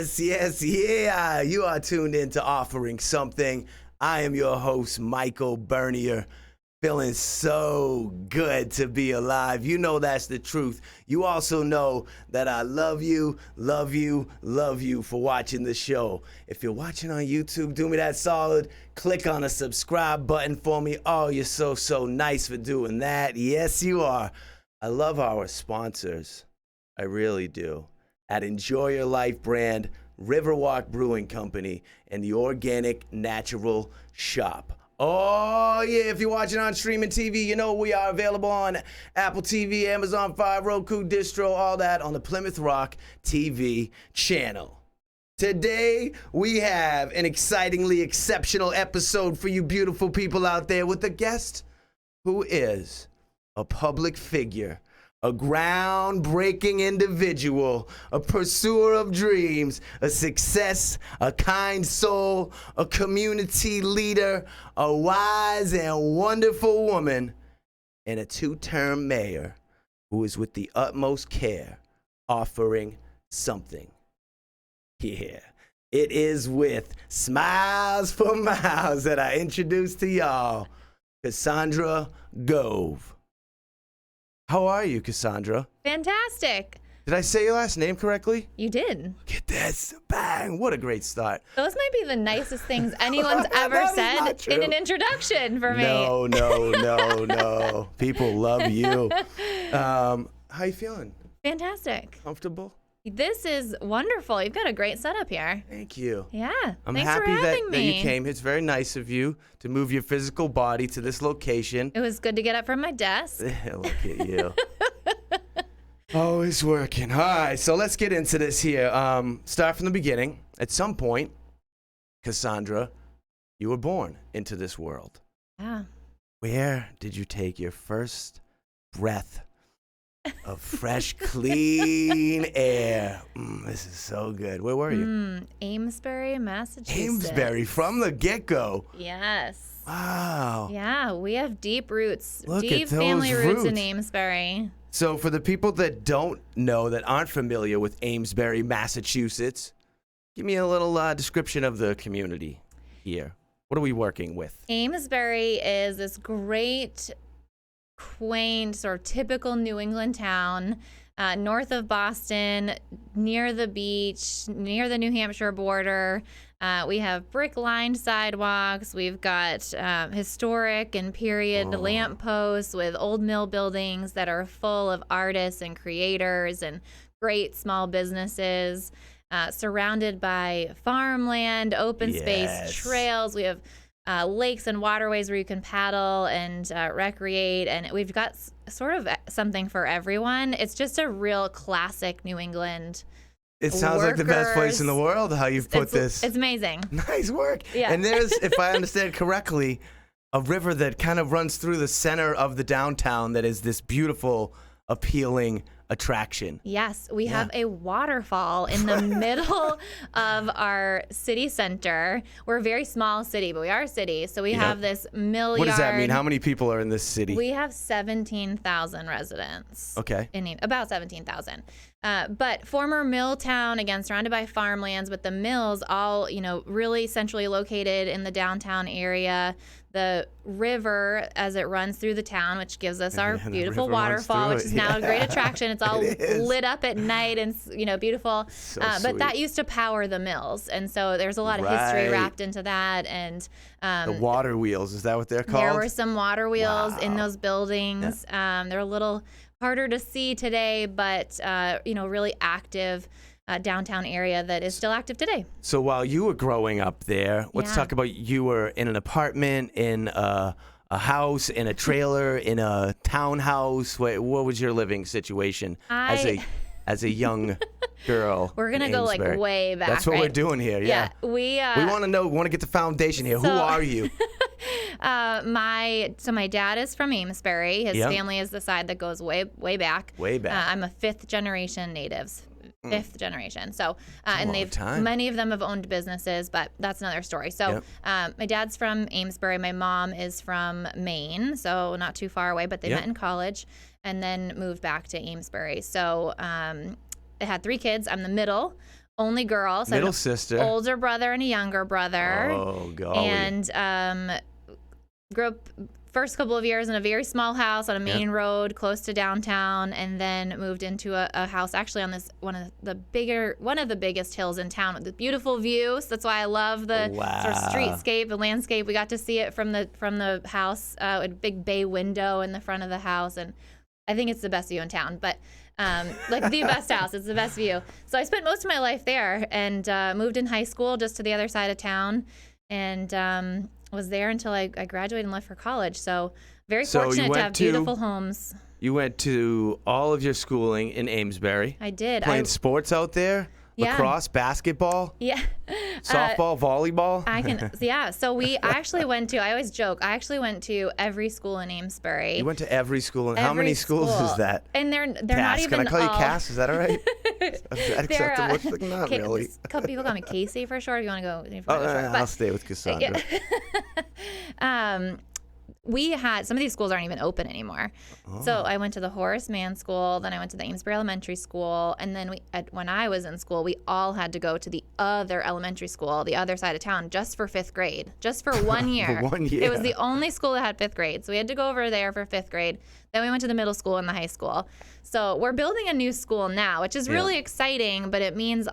Yeah. You are tuned in to Offering Something. I am your host, Michael Bernier. Feeling so good to be alive. You know that's the truth. You also know that I love you for watching the show. If you're watching on YouTube, do me that solid. Click on the subscribe button for me. Oh, you're so nice for doing that. Yes, you are. I love our sponsors. I really do. At Enjoy Your Life brand, Riverwalk Brewing Company, and the Organic Natural Shop. Oh, yeah, if you're watching on streaming TV, you know we are available on Apple TV, Amazon Fire, Roku, Distro, all that on the Plymouth Rock TV channel. Today, we have an excitingly exceptional episode for you beautiful people out there with a guest who is a public figure, a groundbreaking individual, a pursuer of dreams, a success, a kind soul, a community leader, a wise and wonderful woman, and a two-term mayor who is with the utmost care offering something. Yeah, it is with Smiles for Miles that I introduce to y'all, Kassandra Gove. How are you, Kassandra? Fantastic. Did I say your last name correctly? You did. Get this. Bang. What a great start. Those might be the nicest things anyone's ever said in an introduction for me. No. People love you. How you feeling? Fantastic. Comfortable? This is wonderful. You've got a great setup here. Thank you. Yeah. I'm Thanks happy for having that me. you came. It's very nice of you to move your physical body to this location. It was good to get up from my desk. Look at you. Always working. All right, so let's get into this here. Start from the beginning. At some point, Kassandra, you were born into this world. Yeah. Where did you take your first breath of fresh, clean air? This is so good. Where were you? Amesbury, Massachusetts. Amesbury, from the get-go. Yes. Wow. Yeah, we have deep roots. Look deep at those family roots in roots. Amesbury. So for the people that don't know, that aren't familiar with Amesbury, Massachusetts, give me a little description of the community here. What are we working with? Amesbury is this great, quaint, sort of typical New England town, north of Boston, near the beach, near the New Hampshire border. We have brick-lined sidewalks. We've got historic and period lampposts with old mill buildings that are full of artists and creators and great small businesses, surrounded by farmland, open space, trails. We have lakes and waterways where you can paddle and recreate, and we've got sort of something for everyone. It's just a real classic New England. It sounds like the best place in the world, how you've put this. It's amazing. Nice work. Yeah. And there's, if I understand correctly, a river that kind of runs through the center of the downtown that is this beautiful, appealing attraction. Yes, we have a waterfall in the middle of our city center. We're a very small city, but we are a city. So we have this mill What does that yard. mean? How many people are in this city? We have 17,000 residents. Okay. About 17,000. But former mill town, again, surrounded by farmlands, but the mills all, really centrally located in the downtown area. The river, as it runs through the town, which gives us our beautiful waterfall, which is now a great attraction. It's all lit up at night and, beautiful. So but that used to power the mills. And so there's a lot of history wrapped into that. And the water wheels, is that what they're called? There were some water wheels in those buildings. They're a little harder to see today, but, really active downtown area that is still active today. So while you were growing up there, let's talk about, you were in an apartment, in a house, in a trailer, in a townhouse. What was your living situation as a young girl? We're gonna go like way back. That's what we're doing here. Yeah. We want to know. We want to get the foundation here. Who are you? My dad is from Amesbury. His family is the side that goes way back. Way back. I'm a fifth generation natives. Fifth generation. So, and many of them have owned businesses, but that's another story. So, my dad's from Amesbury. My mom is from Maine, so not too far away, but they met in college and then moved back to Amesbury. So, I had 3 kids. I'm the middle. only girl. So I have Middle an sister. older brother and a younger brother. Oh, golly. And grew up first couple of years in a very small house on a main road close to downtown, and then moved into a house actually on this one of the biggest hills in town with the beautiful views. That's why I love the sort of streetscape, the landscape. We got to see it from the house, a big bay window in the front of the house, and I think it's the best view in town. But like the best house, it's the best view. So I spent most of my life there, and moved in high school just to the other side of town, and was there until I graduated and left for college. So very fortunate to have beautiful homes. You went to all of your schooling in Amesbury. I did. Playing sports out there? Yeah. Lacrosse, basketball? Yeah. Softball, volleyball? So I actually went to, I always joke, I actually went to every school in Amesbury. You went to every school. How many schools is that? And they're Cass. not even Can I call all... you Cass? Is that all right? Is that acceptable? Not really. A couple people call me Casey for short. If you want to go. I'll stay with Kassandra. Yeah. We had, some of these schools aren't even open anymore. So I went to the Horace Mann School, then I went to the Amesbury Elementary School, and then when I was in school, we all had to go to the other elementary school, the other side of town, just for 5th grade, just for 1 year. 1 year. It was the only school that had 5th grade, so we had to go over there for 5th grade. Then we went to the middle school and the high school. So we're building a new school now, which is really exciting, but it means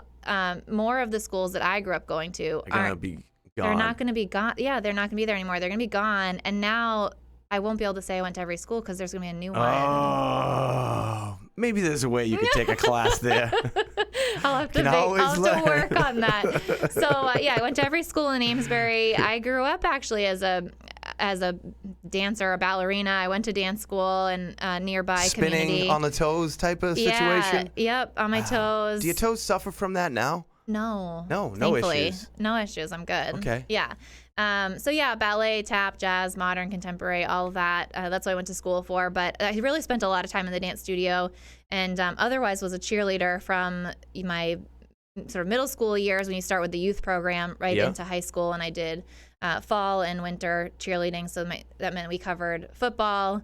more of the schools that I grew up going to aren't be gone. They're not going to be gone. Yeah, they're not going to be there anymore. They're going to be gone. And now I won't be able to say I went to every school because there's going to be a new one. Oh, maybe there's a way you could take a class there. I'll have to work on that. So, I went to every school in Amesbury. I grew up actually as a dancer, a ballerina. I went to dance school in nearby community. Spinning on the toes type of situation? Yep, on my toes. Do your toes suffer from that now? No. No thankfully. issues. No issues. I'm good. Okay. Yeah. Ballet, tap, jazz, modern, contemporary, all of that. That's what I went to school for. But I really spent a lot of time in the dance studio, and otherwise was a cheerleader from my sort of middle school years when you start with the youth program into high school. And I did fall and winter cheerleading. So that meant we covered football,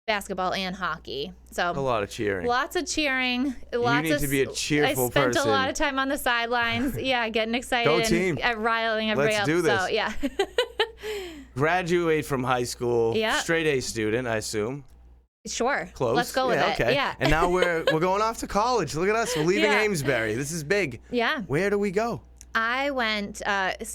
basketball, and hockey. So a lot of cheering. Lots of cheering. You need to be a cheerful person. I spent a lot of time on the sidelines. Yeah, getting excited. Go team. And riling everybody Let's up. do this. So, yeah. Graduate from high school. Yeah. Straight A student, I assume. Sure. Close. Let's go with it. Okay. Yeah. And now we're going off to college. Look at us. We're leaving Amesbury. This is big. Yeah. Where do we go? I went,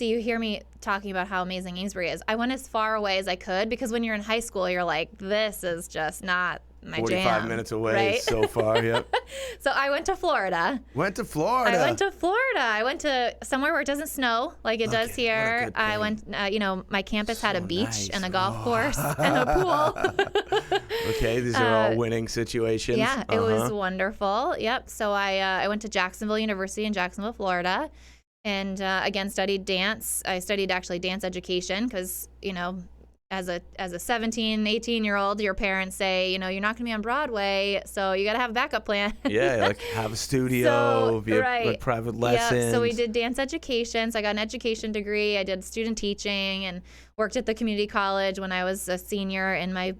you hear me talking about how amazing Amesbury is. I went as far away as I could because when you're in high school, you're like, this is just not my 45 jam. minutes away, right? So far, yep. So I went to Florida. I went to Florida. I went to somewhere where it doesn't snow like it does here. I went, my campus had a beach and a golf course and a pool. Okay, these are all winning situations. Yeah, it was wonderful. Yep. So I went to Jacksonville University in Jacksonville, Florida. And again, studied dance. I studied actually dance education because, as a 17, 18-year-old, your parents say, you're not going to be on Broadway, so you got to have a backup plan. Yeah, like have a studio, like private lessons. Yeah, so we did dance education. So I got an education degree. I did student teaching and worked at the community college when I was a senior in my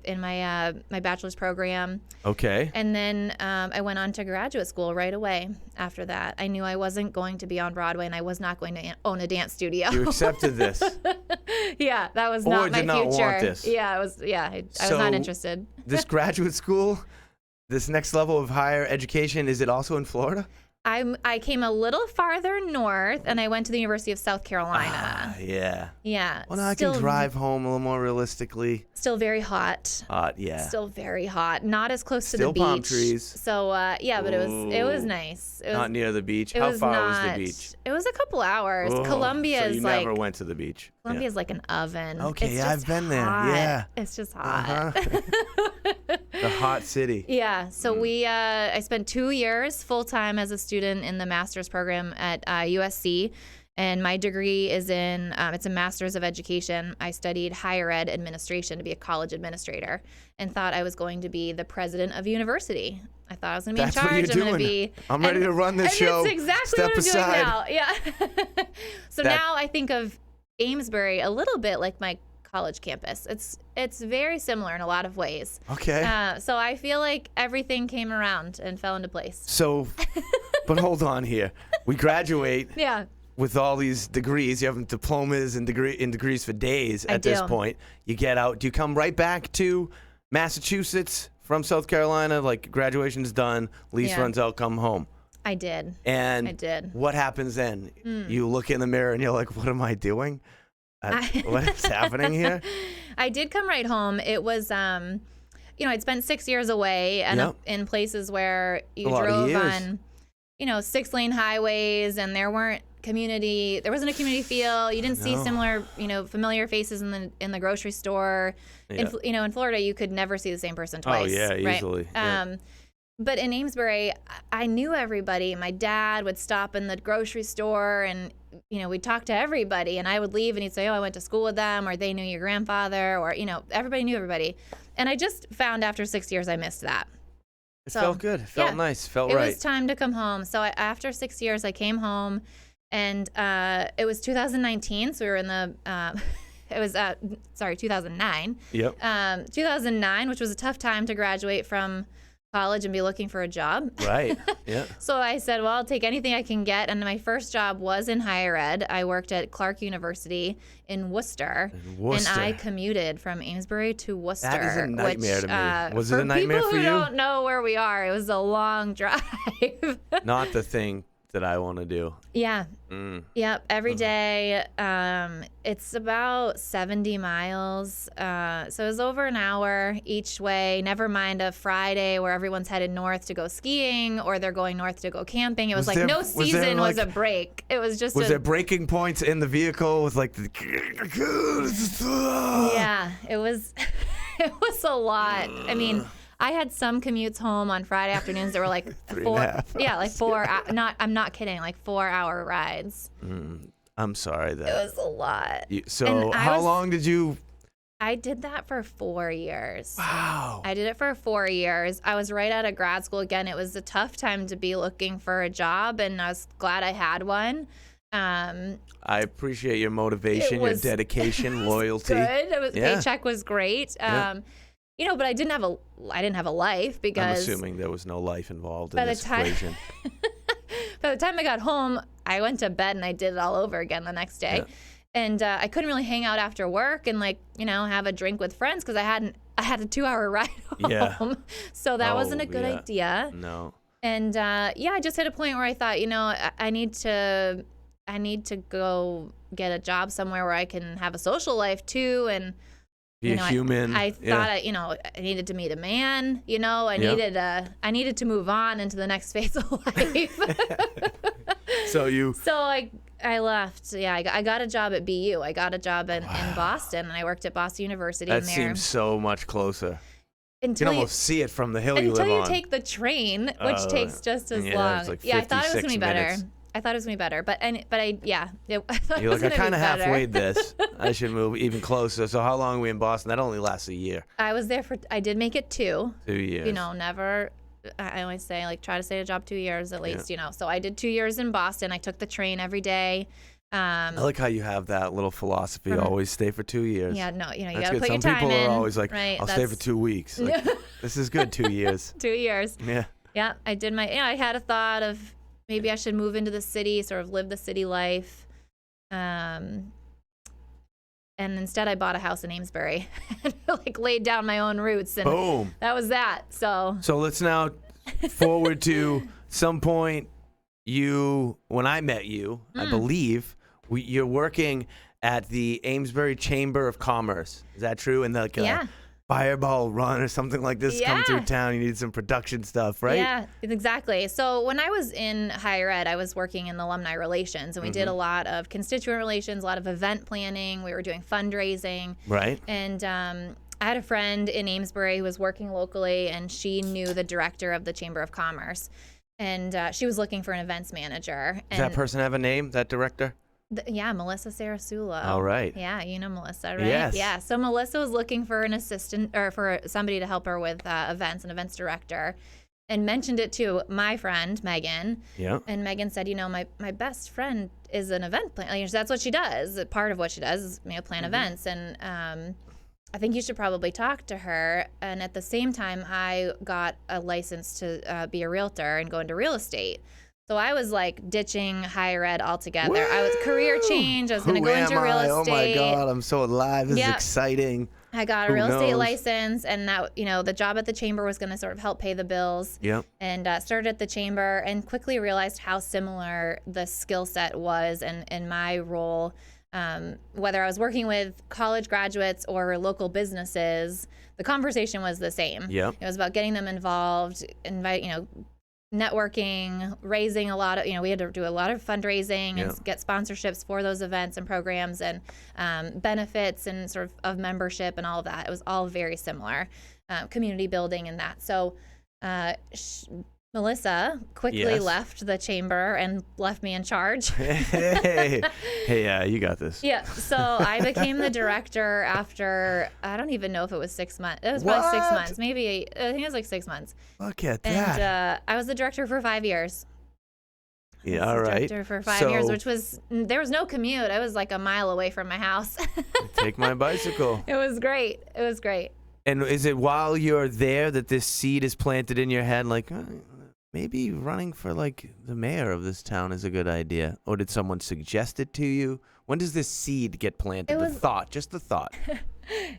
bachelor's program. Okay. And then I went on to graduate school right away after that. I knew I wasn't going to be on Broadway and I was not going to own a dance studio. You accepted this. Yeah, that was not my future. Or did not want this. Yeah, I was not interested. This graduate school, this next level of higher education, is it also in Florida? I came a little farther north, and I went to the University of South Carolina. Yeah. Yeah. Well, now I can drive home a little more realistically. Still very hot. Yeah. Still very hot. Not as close to the beach. Still palm trees. So but it was nice. It was not near the beach. How far was the beach? It was a couple hours. Columbia is like. So you never went to the beach. Columbia is like an oven. Okay, I've been there. Yeah. It's just hot. The hot city. Yeah. So I spent 2 years full time as a student in the master's program at USC. And my degree is it's a master's of education. I studied higher ed administration to be a college administrator and thought I was going to be the president of a university. I thought I was going to be in charge. I'm ready to run this show. That's exactly what I'm doing now. Yeah. So now I think of Amesbury a little bit like my college campus. It's very similar in a lot of ways. Okay. So I feel like everything came around and fell into place. So But hold on here. We graduate Yeah. with all these degrees. You have diplomas and degrees for days I at this do. point. You get out. Do you come right back to Massachusetts from South Carolina? Like graduation is done, lease Yeah. runs out, come home. I did. And I did. what happens then? You look in the mirror and you're like, what am I doing? What is happening here? I did come right home. It was, I'd spent 6 years away and Yep. in places where you A lot of drove years. on, 6-lane highways, and there wasn't a community feel. You didn't see No. similar, familiar faces in the grocery store. Yeah. In Florida, you could never see the same person twice. Oh, yeah, right? easily. Yeah. But in Amesbury, I knew everybody. My dad would stop in the grocery store and, we'd talk to everybody. And I would leave and he'd say, oh, I went to school with them, or they knew your grandfather, or, everybody knew everybody. And I just found after 6 years I missed that. It felt good. It felt nice. It felt right. It was time to come home. So after 6 years, I came home, and it was 2019. So we were in the, 2009. Yep. 2009, which was a tough time to graduate from college and be looking for a job. Right. Yeah. So I said, well, I'll take anything I can get. And my first job was in higher ed. I worked at Clark University in Worcester. And I commuted from Amesbury to Worcester. That is a nightmare to me. Was it for a nightmare for people you? who don't know where we are, it was a long drive. Not the thing that I want to do. Yeah. Yep. Every day. It's about 70 miles. So it was over an hour each way, never mind a Friday where everyone's headed north to go skiing or they're going north to go camping. It was like no season was a break. It was just Was there breaking points in the vehicle with like the... Yeah, it was it was a lot. I mean, I had some commutes home on Friday afternoons that were like 3.5 I'm not kidding, like 4-hour rides. I'm sorry It that. was a lot. So how long did you... I did that for 4 years. Wow. I did it for 4 years. I was right out of grad school again. It was a tough time to be looking for a job, and I was glad I had one. I appreciate your motivation, your dedication, loyalty. Good. Paycheck was great. Yeah. But I didn't have a life because I'm assuming there was no life involved in this equation. By the time I got home, I went to bed and I did it all over again the next day. Yeah. And I couldn't really hang out after work and have a drink with friends because I had a 2-hour ride home. Yeah. So that wasn't a good idea. No. And I just hit a point where I thought, I need to go get a job somewhere where I can have a social life too, and Be a human. I thought I needed to meet a man. I needed to move on into the next phase of life. So I left. Yeah, I got a job at BU. I got a job in Boston, and I worked at Boston University. That in there. seems so much closer. You Until can almost see it from the hill you live until you on. take the train, which takes just as long. It's like I thought it was 56 gonna be better. minutes. I thought it was gonna be better, I thought You're it was like, I gonna kind be of better. halfway this. I should move even closer. So how long were we in Boston? That only lasts a year. I was there I did make it 2. 2 years. Never. I always say try to stay at a job 2 years at least. So I did 2 years in Boston. I took the train every day. I like how you have that little philosophy. Always stay for 2 years. Yeah, no, you That's gotta good. put Some your time people in. are always like, right, I'll stay for 2 weeks. Like, this is good, 2 years. 2 years. Yeah. Yeah, I did I had a thought of maybe I should move into the city, sort of live the city life. And instead I bought a house in Amesbury and laid down my own roots, and Boom. that was that. So let's now forward to some point when I met you, I believe, you're working at the Amesbury Chamber of Commerce. Is that true? And yeah. Fireball Run or something like this come through town. You need some production stuff, right? Yeah, exactly. So when I was in higher ed, I was working in alumni relations, and we did a lot of constituent relations, a lot of event planning. We were doing fundraising. Right. And I had a friend in Amesbury who was working locally, and she knew the director of the Chamber of Commerce. And she was looking for an events manager. Does that person have a name, that director? Melissa Sarasula. All right. Yeah, you know Melissa, right? Yes. Yeah, so Melissa was looking for an assistant or for somebody to help her with events, an events director, and mentioned it to my friend, Megan. Yeah. And Megan said, my best friend is an event planner. That's what she does. Part of what she does is plan events. And I think you should probably talk to her. And at the same time, I got a license to be a realtor and go into real estate. So I was like ditching higher ed altogether. I was career change. I was going to Who go am into real I? estate. Oh my God, I'm so alive. This is Yep. exciting. I got a Who real estate knows? license, and that, the job at the chamber was going to sort of help pay the bills. Yep. And started at the chamber and quickly realized how similar the skill set was in my role. Whether I was working with college graduates or local businesses, the conversation was the same. Yep. It was about getting them involved, networking, raising a lot of, we had to do a lot of fundraising and get sponsorships for those events and programs and benefits and sort of membership and all of that. It was all very similar, community building and that. So Melissa quickly left the chamber and left me in charge. Hey, yeah, you got this. Yeah, so I became the director after, I don't even know if it was 6 months. It was probably 6 months, maybe, I think it was like 6 months. Look at that. And I was the director for 5 years. Yeah, all right. Director for 5 years, which was, there was no commute. I was like a mile away from my house. Take my bicycle. It was great. It was great. And is it while you're there that this seed is planted in your head, like, maybe running for like the mayor of this town is a good idea? Or did someone suggest it to you? When does this seed get planted? The thought, just the thought.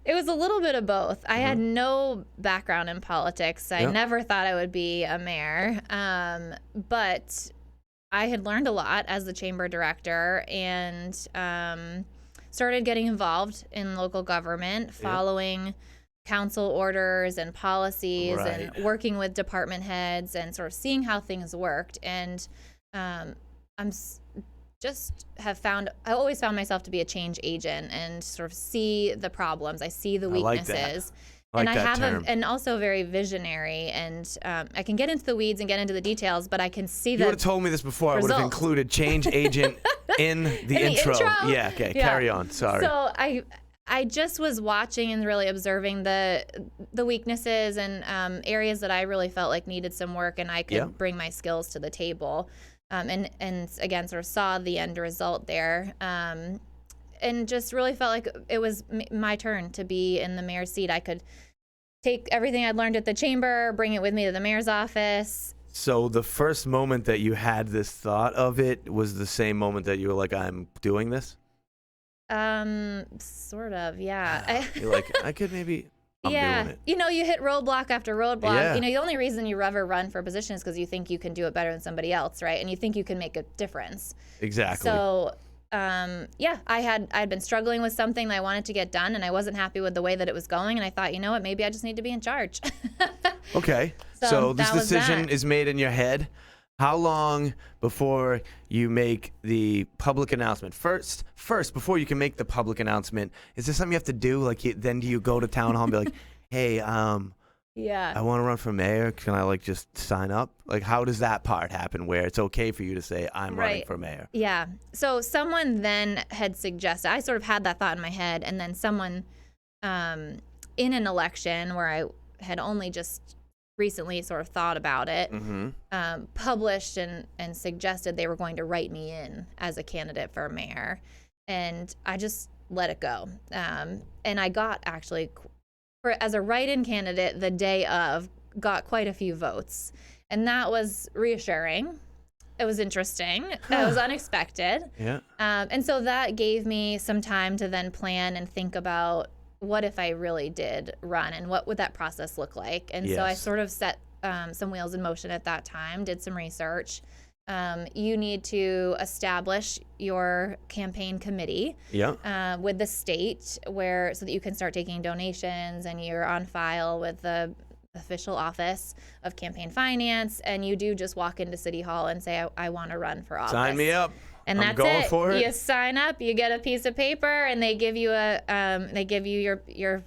It was a little bit of both. I had no background in politics. I never thought I would be a mayor. But I had learned a lot as the chamber director and started getting involved in local government, following council orders and policies and working with department heads and sort of seeing how things worked. And I always found myself to be a change agent and sort of see the problems. I see the weaknesses. And I have and also very visionary, and I can get into the weeds and get into the details, but I can see You the would have told me this before. I would have results. included change agent in the intro. Yeah, okay, carry on. Sorry. So I just was watching and really observing the weaknesses and areas that I really felt like needed some work, and I could bring my skills to the table. And again, sort of saw the end result there. And just really felt like it was my turn to be in the mayor's seat. I could take everything I'd learned at the chamber, bring it with me to the mayor's office. So the first moment that you had this thought of it was the same moment that you were like, I'm doing this? Sort of, yeah. You're like, I could maybe, I'm doing it. You hit roadblock after roadblock. Yeah. The only reason you ever run for a position is because you think you can do it better than somebody else, right? And you think you can make a difference. Exactly. So, I'd been struggling with something that I wanted to get done, and I wasn't happy with the way that it was going, and I thought, you know what, maybe I just need to be in charge. Okay. So this decision is made in your head. How long before you make the public announcement? First, before you can make the public announcement, is there something you have to do? Like, then do you go to town hall and be like, hey, I want to run for mayor. Can I just sign up? Like, how does that part happen where it's okay for you to say, I'm running for mayor? Yeah. So someone then had suggested, I sort of had that thought in my head, and then someone in an election where I had only just recently sort of thought about it, published and suggested they were going to write me in as a candidate for mayor. And I just let it go. And I got actually, as a write-in candidate, the day of, got quite a few votes. And that was reassuring. It was interesting. It was unexpected. Yeah. And so that gave me some time to then plan and think about, what if I really did run, and what would that process look like? And so I sort of set some wheels in motion at that time, did some research. You need to establish your campaign committee with the state so that you can start taking donations, and you're on file with the official office of campaign finance, and you do just walk into City Hall and say, I want to run for office. Sign me up. And I'm that's going it. for it. You sign up, you get a piece of paper, and they give you your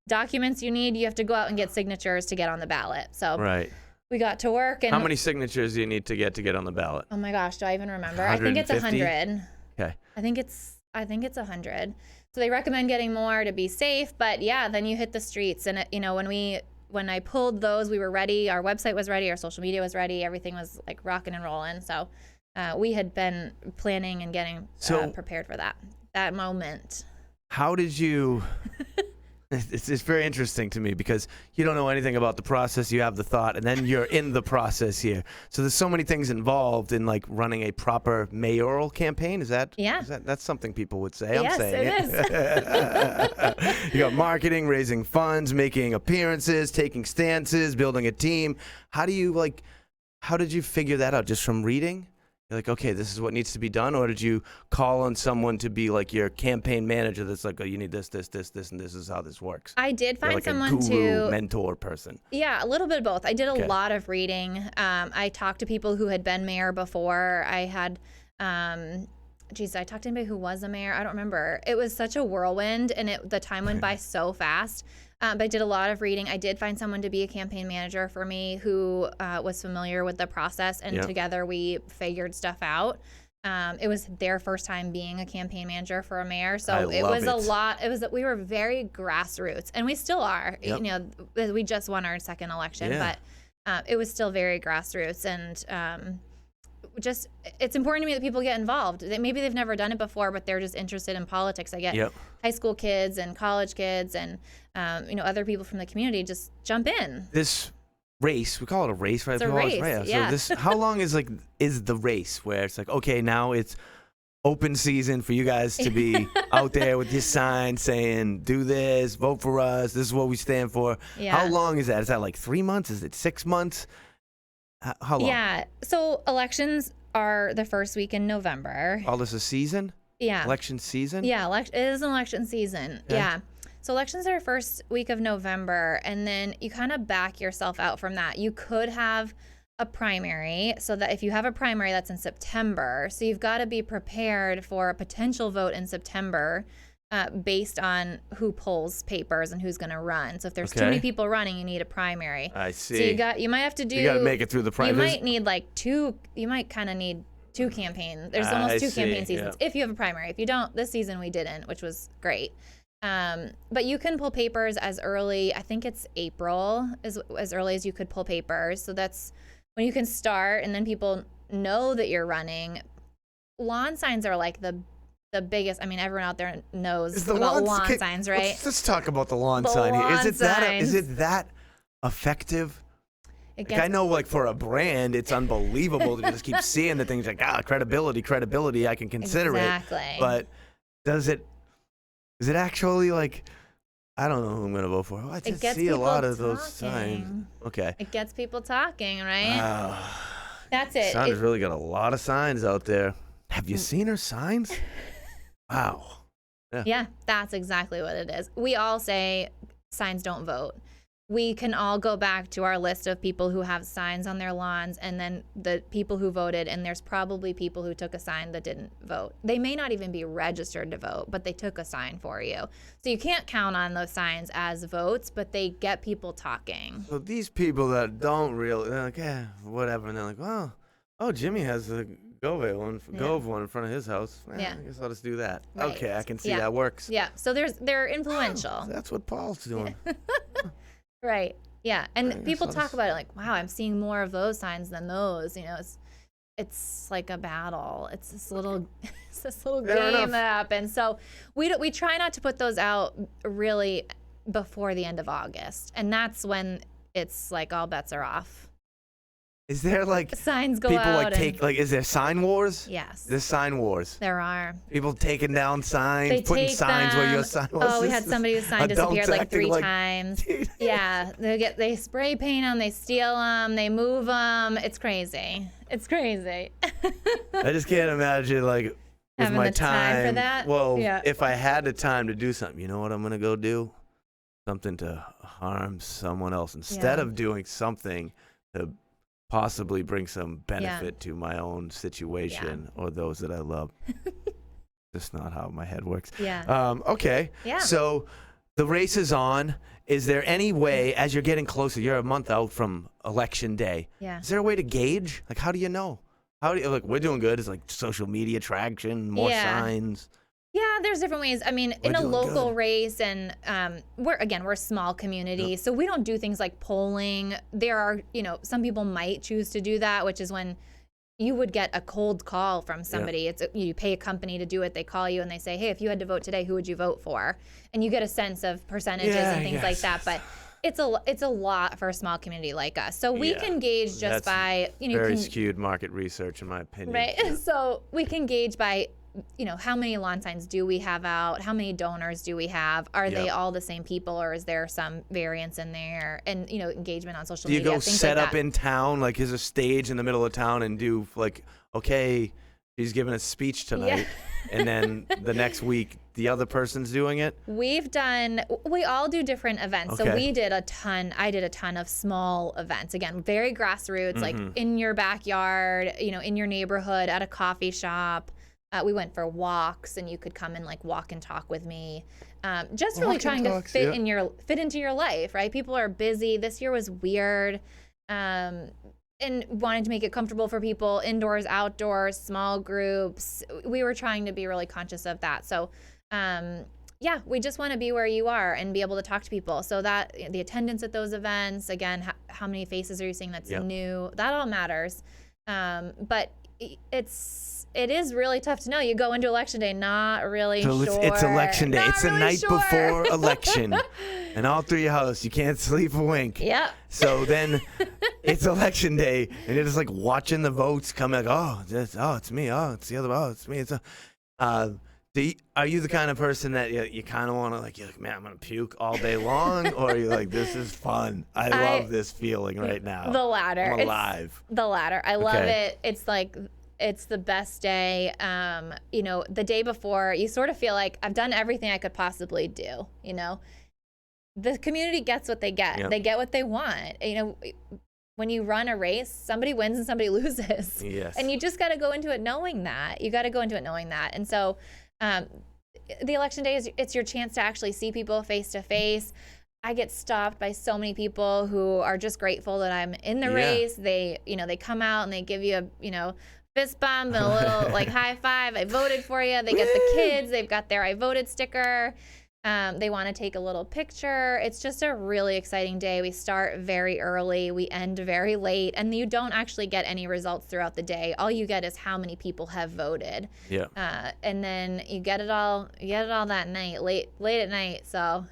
documents you need. You have to go out and get signatures to get on the ballot. So we got to work. And how many signatures do you need to get on the ballot? Oh my gosh, do I even remember? I think it's 100. Okay. I think it's 100. So they recommend getting more to be safe, but yeah, then you hit the streets. And when I pulled those, we were ready. Our website was ready. Our social media was ready. Everything was like rocking and rolling. So we had been planning and getting prepared for that moment. How did you It's very interesting to me because you don't know anything about the process. You have the thought, and then you're in the process here. So there's so many things involved in like running a proper mayoral campaign. Is that? Yeah. That's something people would say. I'm Yes, saying it is. You got marketing, raising funds, making appearances, taking stances, building a team. How did you figure that out? Just from reading? You're like, okay, this is what needs to be done, or did you call on someone to be like your campaign manager that's like, oh, you need this, and this is how this works? I did find like someone a guru, to mentor person. Yeah, a little bit of both. I did a Okay. lot of reading. I talked to people who had been mayor before. I had, I talked to anybody who was a mayor. I don't remember. It was such a whirlwind, and the time went by so fast. But I did a lot of reading. I did find someone to be a campaign manager for me who was familiar with the process, and together we figured stuff out. It was their first time being a campaign manager for a mayor, so it was a lot. We were very grassroots, and we still are. Yep. You know, we just won our second election, but it was still very grassroots, and just it's important to me that people get involved. Maybe they've never done it before, but they're just interested in politics. I get high school kids and college kids, and other people from the community just jump in. This race, we call it a race, right? It's a race, yeah. So how long is the race where it's like, okay, now it's open season for you guys to be out there with your sign saying, do this, vote for us, this is what we stand for. Yeah. How long is that? Is that like 3 months? Is it 6 months? How long? Yeah. So elections are the first week in November. Oh, this is a season? Yeah. Election season? Yeah, it is an election season. Yeah. So elections are first week of November, and then you kind of back yourself out from that. You could have a primary, so that if you have a primary, that's in September. So you've got to be prepared for a potential vote in September based on who pulls papers and who's going to run. So if there's too many people running, you need a primary. I see. So you might have to do. You got to make it through the primary. You might need like two. You might kind of need two campaigns. There's almost two campaign seasons if you have a primary. If you don't, this season we didn't, which was great. But you can pull papers as early. I think it's April is as early as you could pull papers. So that's when you can start, and then people know that you're running. Lawn signs are like the biggest. I mean, everyone out there knows about lawn signs, right? Let's talk about the lawn sign here. Is it that effective? I know, like, for a brand, it's unbelievable to just keep seeing the things like, credibility, I can consider it. But is it actually, like, I don't know who I'm going to vote for. I just see a lot of those signs. Okay. It gets people talking, right? That's it. Sandra's really got a lot of signs out there. Have you seen her signs? Wow. Yeah, that's exactly what it is. We all say signs don't vote. We can all go back to our list of people who have signs on their lawns, and then the people who voted, and there's probably people who took a sign that didn't vote. They may not even be registered to vote, but they took a sign for you. So you can't count on those signs as votes, but they get people talking. So these people that don't really, they're like, whatever, and they're like, oh, Jimmy has the Gove one in front of his house. I guess I'll just do that. Right. Okay, I can see that works. Yeah, so they're influential. That's what Paul's doing. Right. Yeah. And people talk about it like, wow, I'm seeing more of those signs than those. It's like a battle. It's this little game that happens. So we try not to put those out really before the end of August. And that's when it's like all bets are off. Is there like signs go people out is there sign wars? Yes. There's sign wars. There are. People taking down signs, putting signs where your sign was. Oh, we had somebody whose sign disappeared like 3 times. Yeah, they spray paint them, they steal them, they move them. It's crazy. It's crazy. I just can't imagine with having my the time for that. Well, if I had the time to do something, you know what I'm gonna go do? Something to harm someone else instead of doing something to possibly bring some benefit to my own situation or those that I love. Just not how my head works. Okay. Yeah. So the race is on. Is there any way, as you're getting closer, you're a month out from election day. Yeah. Is there a way to gauge? Like, how do you know? How do you, we're doing good. It's like social media traction, more signs. Yeah, there's different ways. I mean, in a local race, and we're a small community, so we don't do things like polling. There are, some people might choose to do that, which is when you would get a cold call from somebody. You pay a company to do it. They call you and they say, hey, if you had to vote today, who would you vote for? And you get a sense of percentages and things like that. But it's a lot for a small community like us. So we can gauge just by, very skewed market research, in my opinion. Right. So we can gauge by, how many lawn signs do we have out? How many donors do we have? Are they all the same people, or is there some variance in there? And, engagement on social media. Do you go set up in town, like is a stage in the middle of town and do like, okay, he's giving a speech tonight, and then the next week the other person's doing it? We all do different events. So I did a ton of small events. Again, very grassroots, like in your backyard, in your neighborhood, at a coffee shop. We went for walks, and you could come and like walk and talk with me. Just really trying to fit into your life, right? People are busy. This year was weird. And wanted to make it comfortable for people, indoors, outdoors, small groups. We were trying to be really conscious of that. So, we just want to be where you are and be able to talk to people. So that the attendance at those events, again, how many faces are you seeing that's new? That all matters. But it is really tough to know. You go into election day not really sure. It's election day. Not it's the really night sure. before election. And all through your house, you can't sleep a wink. Yep. So then it's election day, and you're just like watching the votes come like, it's me. Oh, it's the other. Oh, it's me. Are you the kind of person that you kind of want to you're like, man, I'm going to puke all day long? Or are you like, this is fun. I love this feeling right now. The latter. I'm alive. The latter. I love it. It's like, it's the best day. The day before, you sort of feel like I've done everything I could possibly do. The community gets what they get. Yep. They get what they want. When you run a race, somebody wins and somebody loses. Yes. And you just got to go into it knowing that. And so the election day it's your chance to actually see people face to face. I get stopped by so many people who are just grateful that I'm in the race. They come out and they give you a fist bump and a little high five. I voted for you. They get the kids. They've got their I voted sticker. They want to take a little picture. It's just a really exciting day. We start very early. We end very late. And you don't actually get any results throughout the day. All you get is how many people have voted. Yeah. And then you get it all that night, late at night. So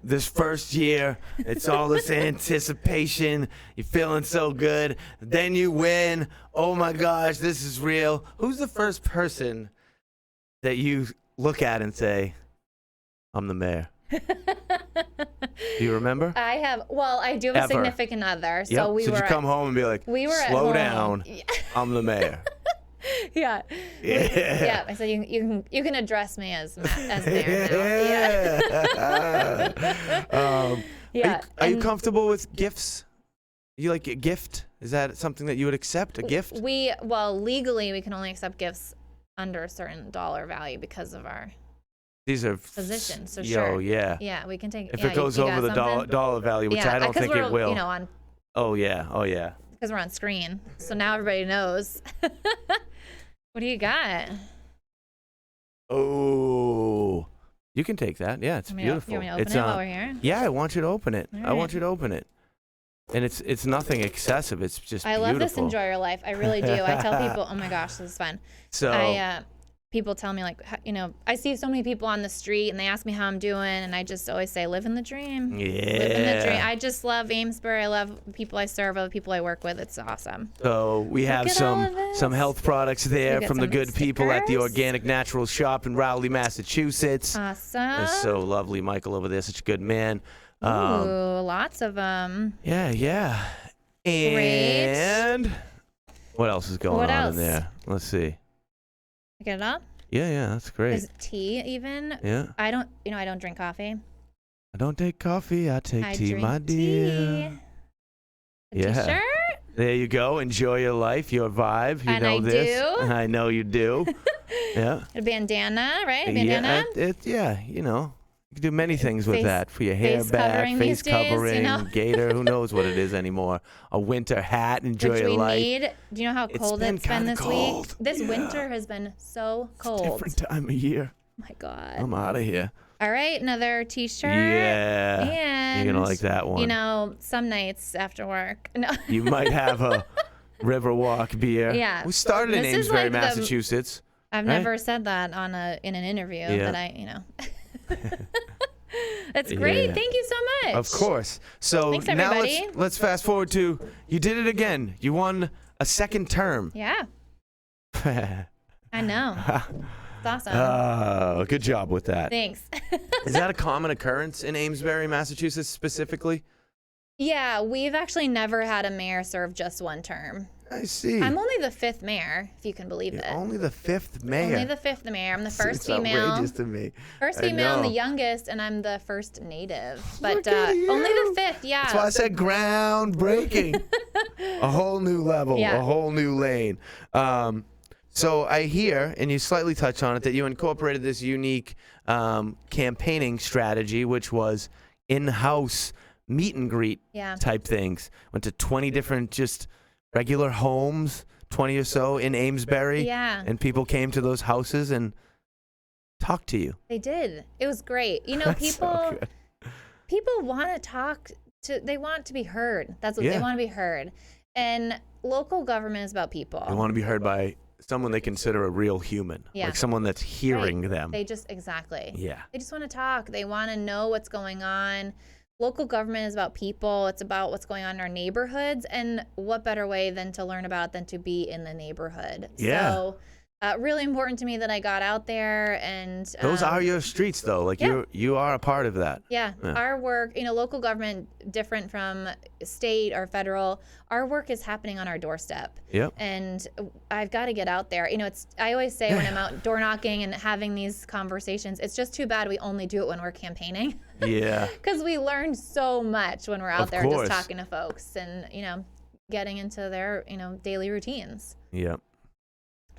this first year, it's all this anticipation. You're feeling so good. Then you win. Oh my gosh, this is real. Who's the first person that you look at and say, I'm the mayor? Do you remember? I do have a significant other. So Did you come home and be like, slow down, I'm the mayor? Yeah. I said you can address me as mayor now. Are you comfortable with gifts? You like a gift? Is that something that you would accept? A gift? Legally we can only accept gifts under a certain dollar value because of our position. So sure. Yeah, we can take. If it goes over the dollar value, which I don't think it will. Oh yeah. Because we're on screen, so now everybody knows. What do you got? Oh, you can take that. Yeah, it's beautiful. You want me to open it while we're here? Yeah, I want you to open it. Right. I want you to open it. And it's nothing excessive. It's just beautiful. I love this Enjoy Your Life. I really do. I tell people, oh my gosh, this is fun. So people tell me I see so many people on the street and they ask me how I'm doing, and I just always say, live in the dream. Yeah. Live in the dream. I just love Amesbury. I love the people I serve, all the people I work with. It's awesome. So we have some health products there from the good people at the Organic Natural Shop in Rowley, Massachusetts. Awesome. It's so lovely. Michael over there, such a good man. Ooh, lots of them. Yeah. And Great. what else is going on in there? Let's see. Get it up? Yeah, that's great. Is tea even? Yeah. I don't drink coffee. I don't take coffee. I take tea, my dear. T-shirt? There you go. Enjoy your life, your vibe. You and know I this. Do. I know you do. Yeah. A bandana, right? A bandana? You can do many things with that. For your hair back, face covering, gaiter, who knows what it is anymore. A winter hat, enjoy your life. Do you know how cold it's been this week? This winter has been so cold. It's a different time of year. Oh my God. I'm out of here. All right, another t-shirt. Yeah. And you're going to like that one. Some nights after work. No. You might have Riverwalk beer. Yeah. We started in This is Amesbury, like Massachusetts. I've right? never said that in an interview. Yeah. That That's great. Yeah. Thank you so much. Of course. So Thanks, now everybody. let's fast forward to you did it again. You won a second term. Yeah. I know. It's awesome. Good job with that. Thanks. Is that a common occurrence in Amesbury, Massachusetts specifically? Yeah, we've actually never had a mayor serve just one term. I see. I'm only the 5th mayor, if you can believe You're it. only the 5th mayor. Only the 5th mayor. I'm the first It's female. outrageous to me. First I female and the know. youngest, and I'm the first native. But Look at you. only the 5th, yeah. That's why I said groundbreaking. A whole new level, Yeah. a whole new lane. So I hear, and you slightly touched on it, that you incorporated this unique campaigning strategy, which was in-house meet and greet Yeah. type things. Went to 20 different just regular homes, 20 or so in Amesbury. Yeah. And people came to those houses and talked to you. They did. It was great. You know, That's so good. people want to talk to, they want to be heard. That's what Yeah. they want to be heard. And local government is about people. They want to be heard by someone they consider a real human, Yeah. like someone that's hearing them. They just, exactly. Yeah. They just want to talk. They want to know what's going on. Local government is about people. It's about what's going on in our neighborhoods. And what better way than to learn about it than to be in the neighborhood? Yeah. So really important to me that I got out there and Those are your streets, though. Like yeah. you are a part of that. Yeah, our work, you know, local government, different from state or federal, our work is happening on our doorstep. Yep. And I've got to get out there. You know, I always say when I'm out door knocking and having these conversations, it's just too bad we only do it when we're campaigning. Yeah. Because we learn so much when we're out Of there course. just talking to folks and, you know, getting into their, you know, daily routines. Yep.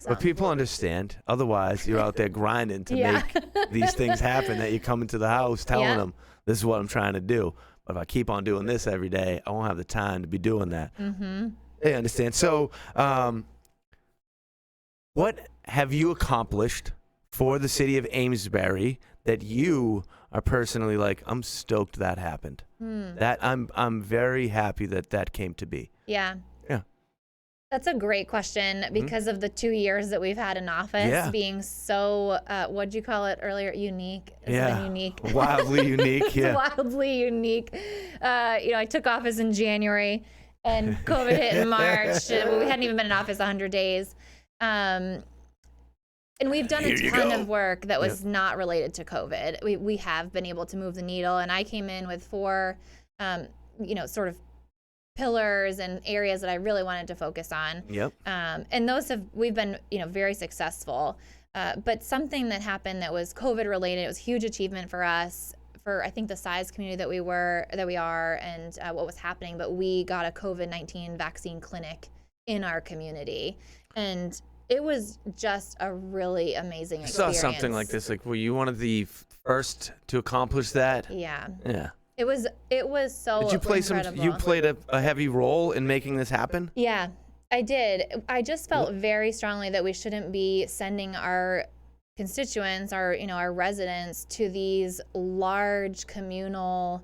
So. But people understand. Otherwise, you're out there grinding to Yeah. make these things happen that you come into the house telling Yeah. them, this is what I'm trying to do. But if I keep on doing this every day, I won't have the time to be doing that. Mm-hmm. They understand. So what have you accomplished for the city of Amesbury that you are personally like, I'm stoked that happened? That I'm very happy that came to be. Yeah. Yeah. That's a great question because of the 2 years that we've had in office Yeah. being so, what'd you call it earlier? Unique. It's Yeah. been unique. Wildly unique. Yeah. Wildly unique. You know, I took office in January and COVID hit in March. We hadn't even been in office 100 days. And we've done Here a you ton go. of work that was not related to COVID. We have been able to move the needle. And I came in with 4, you know, sort of pillars and areas that I really wanted to focus on. Yep. And we've been, you know, very successful. But something that happened that was COVID related, it was a huge achievement for us, for I think the size community that we are and what was happening. But we got a COVID-19 vaccine clinic in our community. And it was just a really amazing I experience. saw something like this. Like, were you one of the first to accomplish that? Yeah. Yeah. It was so Did you play incredible. you played a heavy role in making this happen? Yeah, I did. I just felt very strongly that we shouldn't be sending our constituents, our residents, to these large communal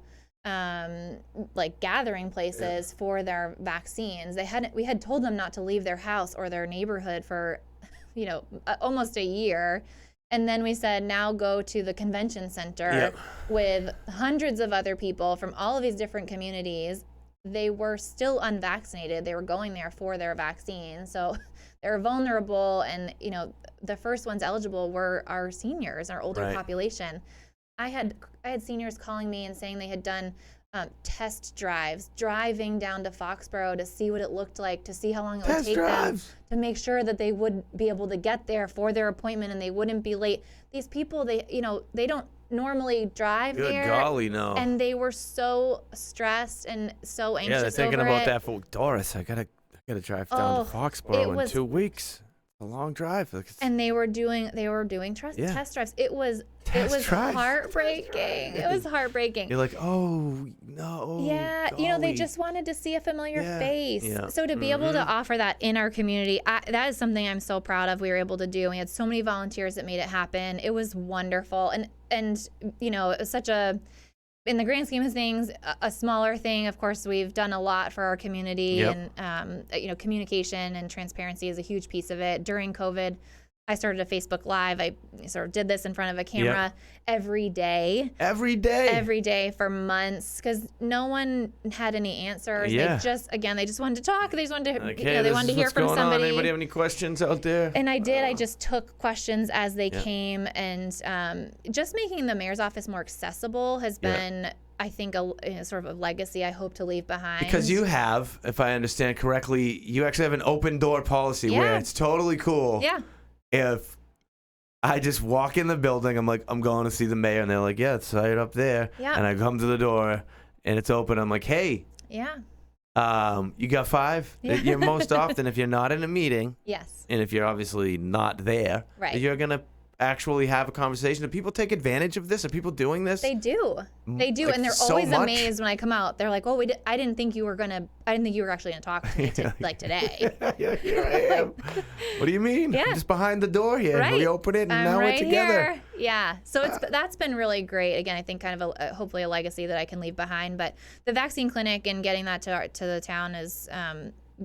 like gathering places for their vaccines. We had told them not to leave their house or their neighborhood for, you know, almost a year. And then we said, now go to the convention center with hundreds of other people from all of these different communities. They were still unvaccinated. They were going there for their vaccine. So they're vulnerable. And, you know, the first ones eligible were our seniors, our older population. I had seniors calling me and saying they had done test drives, driving down to Foxborough to see what it looked like, to see how long it would take them, to make sure that they would be able to get there for their appointment and they wouldn't be late. These people, they don't normally drive there. Good golly, no. And they were so stressed and so anxious. Yeah, they're thinking over about it. that for Doris. I gotta drive down to Foxborough in 2 weeks. A long drive. And they were doing test drives. It was heartbreaking. It was heartbreaking. You're like, oh no. Yeah, golly. you know, they just wanted to see a familiar face. Yeah. So to be able to offer that in our community, that is something I'm so proud of. We were able to do. We had so many volunteers that made it happen. It was wonderful, and you know, it was in the grand scheme of things, a smaller thing. Of course, we've done a lot for our community, and communication and transparency is a huge piece of it. During COVID, I started a Facebook Live. I sort of did this in front of a camera every day. Every day? Every day for months, because no one had any answers. Yeah. They just wanted to talk. They just wanted to, Okay, they wanted to hear from somebody. Anybody have any questions out there? And I did. I just took questions as they came, and just making the mayor's office more accessible has been, I think, a sort of a legacy I hope to leave behind. Because you have, if I understand correctly, you actually have an open door policy where it's totally cool. Yeah. If I just walk in the building, I'm like, I'm going to see the mayor, and they're like, yeah, it's right up there. Yeah. And I come to the door, and it's open. I'm like, hey. Yeah. You got 5? Yeah. You're most often, if you're not in a meeting. Yes. And if you're obviously not there, you're going to actually have a conversation. Do people take advantage of this? Are people doing this? They do. They do, like, and they're so always much? amazed when I come out. They're like, "Oh, I didn't think you were actually gonna talk to me like today." Yeah, here I am. What do you mean? Yeah. I'm just behind the door here. Right. We open it, and now right we're together. Here. Yeah. So that's been really great. Again, I think kind of hopefully a legacy that I can leave behind. But the vaccine clinic and getting that to the town is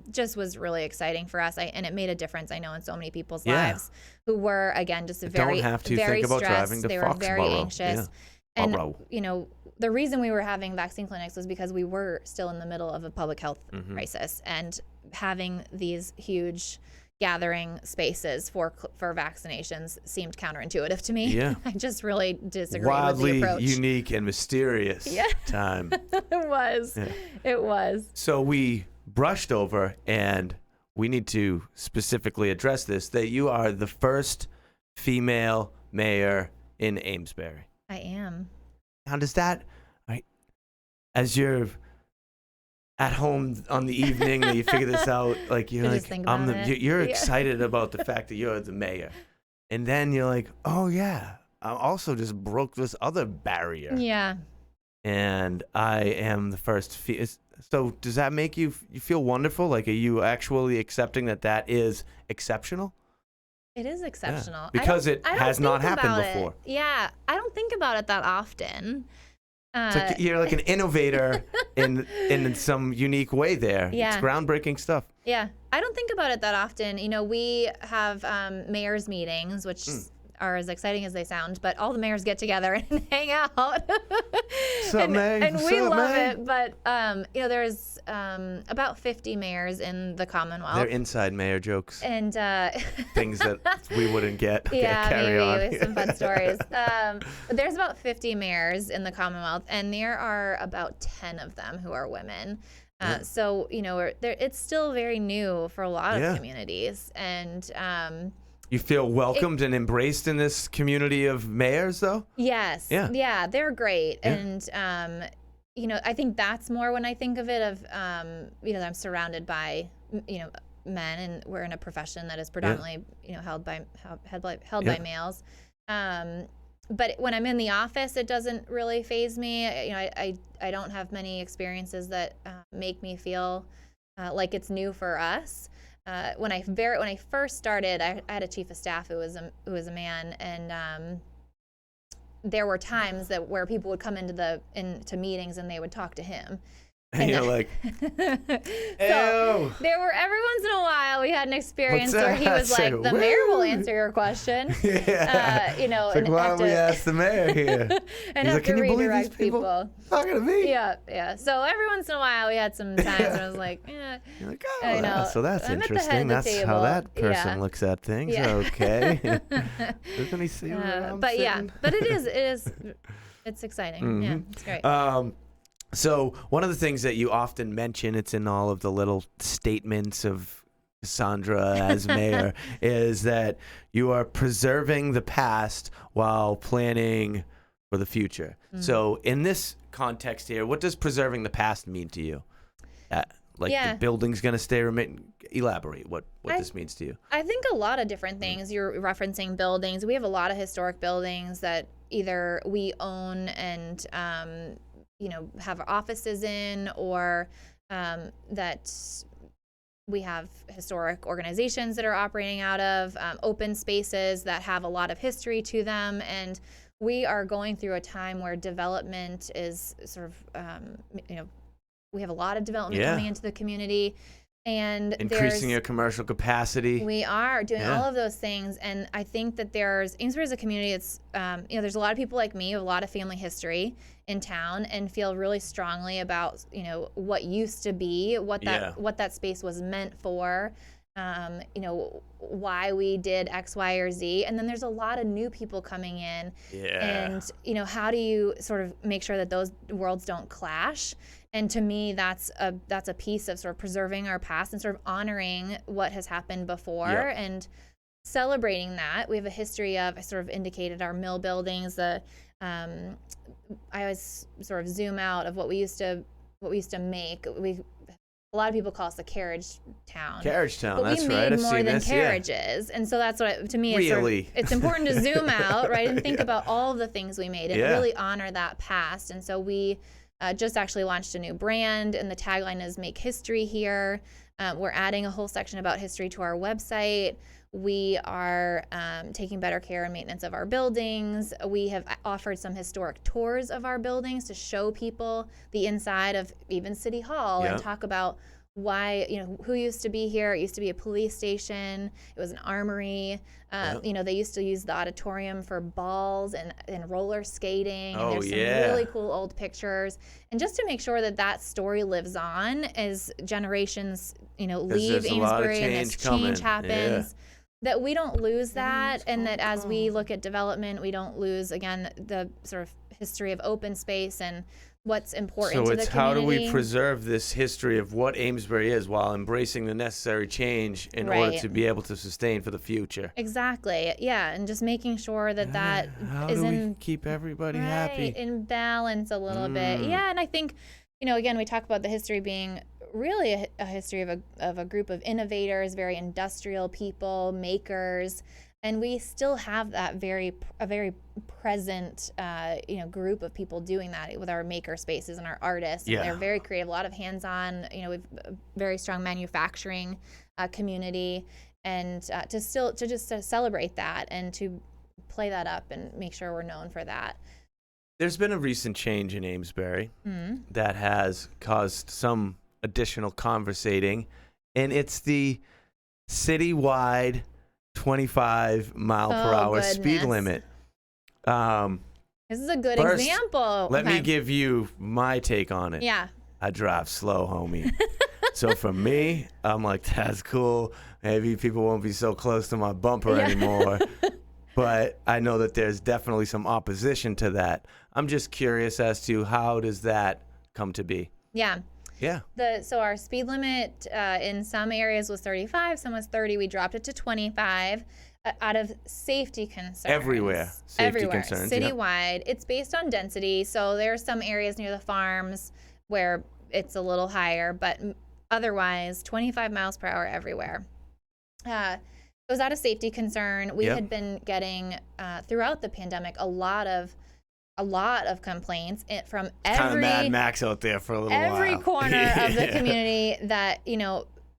just was really exciting for us. And it made a difference, I know, in so many people's lives who were, again, just very, don't have to very think about stressed. driving to they were very Foxborough. anxious. Yeah. And, the reason we were having vaccine clinics was because we were still in the middle of a public health crisis, and having these huge gathering spaces for vaccinations seemed counterintuitive to me. Yeah. I just really disagreed Wildly with the approach. unique and mysterious time. It was. Yeah. It was. So we brushed over, and we need to specifically address this, that you are the first female mayor in Amesbury. I am. How does that, as you're at home on the evening that you figure this out, like you're Just like, think you're about it. excited about the fact that you're the mayor. And then you're like, oh yeah, I also just broke this other barrier. Yeah. And I am the first. So does that make you feel wonderful? Like, are you actually accepting that is exceptional? It is exceptional. Yeah. Because it has not happened before. Yeah. I don't think about it that often. It's like you're like an innovator in some unique way there. Yeah. It's groundbreaking stuff. Yeah. I don't think about it that often. We have mayor's meetings, which are as exciting as they sound, but all the mayors get together and hang out. And we love it. But, there's about 50 mayors in the Commonwealth. They're inside mayor jokes. And things that we wouldn't get. Okay, yeah, carry maybe on. with some fun stories. There's about 50 mayors in the Commonwealth, and there are about 10 of them who are women. So, it's still very new for a lot of communities. And you feel welcomed and embraced in this community of mayors, though? yes. Yeah, they're great. Yeah. And, I think that's more when I think of it of, I'm surrounded by, men, and we're in a profession that is predominantly, held by males. But when I'm in the office, it doesn't really faze me. I don't have many experiences that make me feel like it's new for us. When I first started, I had a chief of staff who was a man, and there were times where people would come into meetings and they would talk to him. And you're like, so there were, every once in a while, we had an experience where he was like, the mayor will answer your question. Yeah. It's like, why don't we ask the mayor here? And He's have like, can to you believe these redirect people? Talking to me? Yeah. So every once in a while, we had some times where I was like, You're like, oh, so that's I'm at the interesting. head of the That's table. how that person looks at things. Yeah. Okay. Doesn't he see where I'm but sitting? but it's exciting. Yeah, it's great. So one of the things that you often mention, it's in all of the little statements of Kassandra as mayor, is that you are preserving the past while planning for the future. So in this context here, what does preserving the past mean to you? The building's going to stay elaborate what this means to you. I think a lot of different things. You're referencing buildings. We have a lot of historic buildings that either we own and have offices in, or that we have historic organizations that are operating out of, open spaces that have a lot of history to them. And we are going through a time where development is sort of, we have a lot of development coming into the community, and increasing your commercial capacity. We are doing all of those things, and I think that Amesbury is a community. It's there's a lot of people like me with a lot of family history in town, and feel really strongly about what used to be, what that space was meant for. Why we did X, Y, or Z, and then there's a lot of new people coming in, and how do you sort of make sure that those worlds don't clash? And to me, that's a piece of sort of preserving our past and sort of honoring what has happened before and celebrating that. We have a history of, I sort of indicated, our mill buildings. I always sort of zoom out of what we used to make. A lot of people call us the carriage town. Carriage town, but that's we right. made more than carriages, and so that's what to me. It's important to zoom out, right, and think about all of the things we made and really honor that past. And so we just actually launched a new brand, and the tagline is "Make History Here." We're adding a whole section about history to our website. We are taking better care and maintenance of our buildings. We have offered some historic tours of our buildings to show people the inside of even City Hall and talk about why, who used to be here. It used to be a police station. It was an armory. They used to use the auditorium for balls and roller skating. And there's some really cool old pictures. And just to make sure that story lives on as generations, leave Amesbury and as change happens. That we don't lose that, and that as we look at development, we don't lose, again, the sort of history of open space and what's important to the community. So it's how do we preserve this history of what Amesbury is while embracing the necessary change in order to be able to sustain for the future. Exactly, and just making sure that how do we keep everybody happy? In balance a little bit. And I think, again, we talk about the history being really a history of a group of innovators, very industrial people, makers, and we still have that a very present group of people doing that with our maker spaces and our artists. And they're very creative, a lot of hands-on. We've a very strong manufacturing community, and to celebrate that and to play that up and make sure we're known for that. There's been a recent change in Amesbury that has caused some additional conversating, and it's the citywide 25 mile per hour speed limit. This is a good example. Let me give you my take on it. I drive slow, homie. So for me, I'm like, that's cool. Maybe people won't be so close to my bumper anymore. But I know that there's definitely some opposition to that. I'm just curious as to how does that come to be? So our speed limit in some areas was 35, some was 30. We dropped it to 25 out of safety concerns. Everywhere. Safety concerns. Citywide. It's based on density. So there are some areas near the farms where it's a little higher, but otherwise 25 miles per hour everywhere. It was out of safety concern. We had been getting throughout the pandemic a lot of complaints from every kind of Mad Max out there for a little while. Every corner of the community that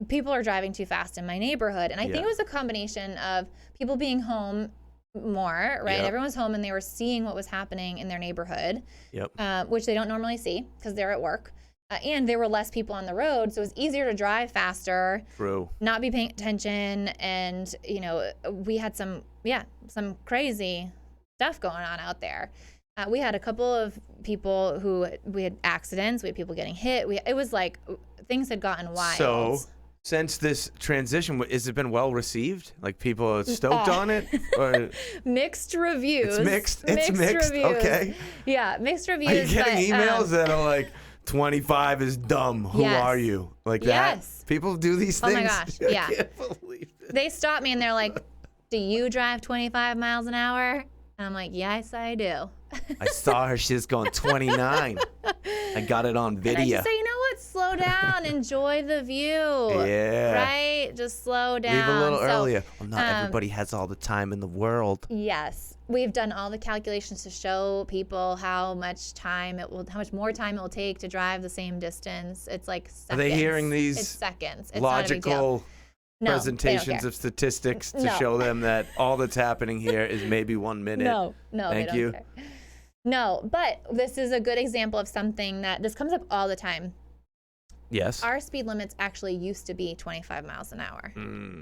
people are driving too fast in my neighborhood, and I think it was a combination of people being home more, right? Everyone was home and they were seeing what was happening in their neighborhood, which they don't normally see because they're at work. And there were less people on the road, so it was easier to drive faster, not be paying attention, and we had some crazy stuff going on out there. We had a couple of people we had accidents, we had people getting hit. It was like things had gotten wild. So since this transition, has it been well received? Like people are stoked on it? Or? Mixed reviews. It's mixed. Reviews. Okay. Yeah, mixed reviews. Are you getting emails that are like, 25 is dumb. Who are you? Like that? Yes. People do these things? Oh my gosh, I can't believe it. They stop me and they're like, do you drive 25 miles an hour? And I'm like, yes, I do. I saw her. She was going 29. I got it on video. And I just say, you know what? Slow down. Enjoy the view. Right? Just slow down. Leave a little earlier. Well, not everybody has all the time in the world. Yes. We've done all the calculations to show people how much more time it will take to drive the same distance. It's like seconds. Are they hearing these it's seconds. It's logical No, they don't presentations care. of statistics to No. show them that all that's happening here is maybe 1 minute. No, Thank they don't you. care. No, but this is a good example of something that this comes up all the time. Yes. Our speed limits actually used to be 25 miles an hour.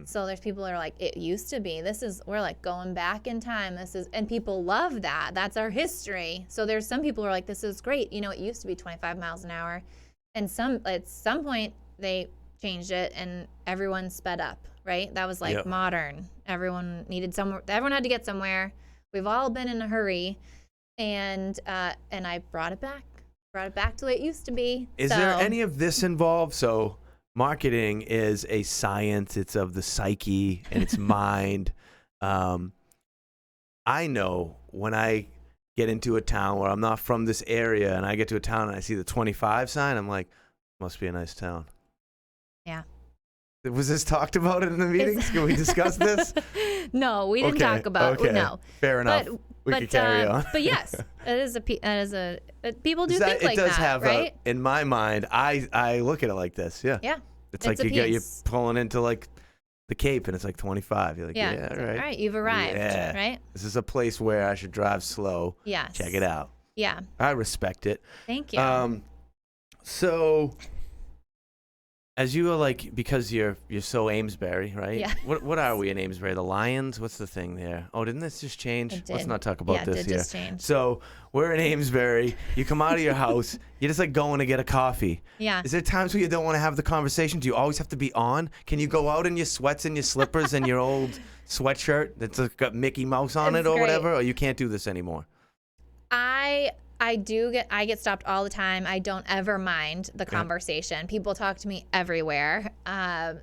So there's people that are like, it used to be. We're like going back in time. And people love that. That's our history. So there's some people who are like, this is great. It used to be 25 miles an hour. And at some point they changed it and everyone sped up, right? That was like modern. Everyone had to get somewhere. We've all been in a hurry. And I brought it back to what it used to be. Is there any of this involved? So marketing is a science. It's of the psyche and its mind. I know when I get into a town where I'm not from this area and I get to a town and I see the 25 sign, I'm like, must be a nice town. Yeah. Was this talked about in the meetings? Can we discuss this? No, we didn't talk about it. No. Fair enough. We can carry on. But yes, people do think like that, it does have right? in my mind, I look at it like this. Yeah. Yeah. It's like you're pulling into like the Cape and it's like 25. You're like, yeah right. All right, you've arrived, right? This is a place where I should drive slow. Yes. Check it out. Yeah. I respect it. Thank you. So as you are like, because you're so Amesbury, right? Yeah. What are we in Amesbury? The Lions? What's the thing there? Oh, didn't this just change? It did. Let's not talk about this it here. Just change. So we're in Amesbury. You come out of your house. You're just like going to get a coffee. Yeah. Is there times where you don't want to have the conversation? Do you always have to be on? Can you go out in your sweats and your slippers and your old sweatshirt that's got Mickey Mouse on it or whatever? Or you can't do this anymore? I get stopped all the time. I don't ever mind the conversation. People talk to me everywhere.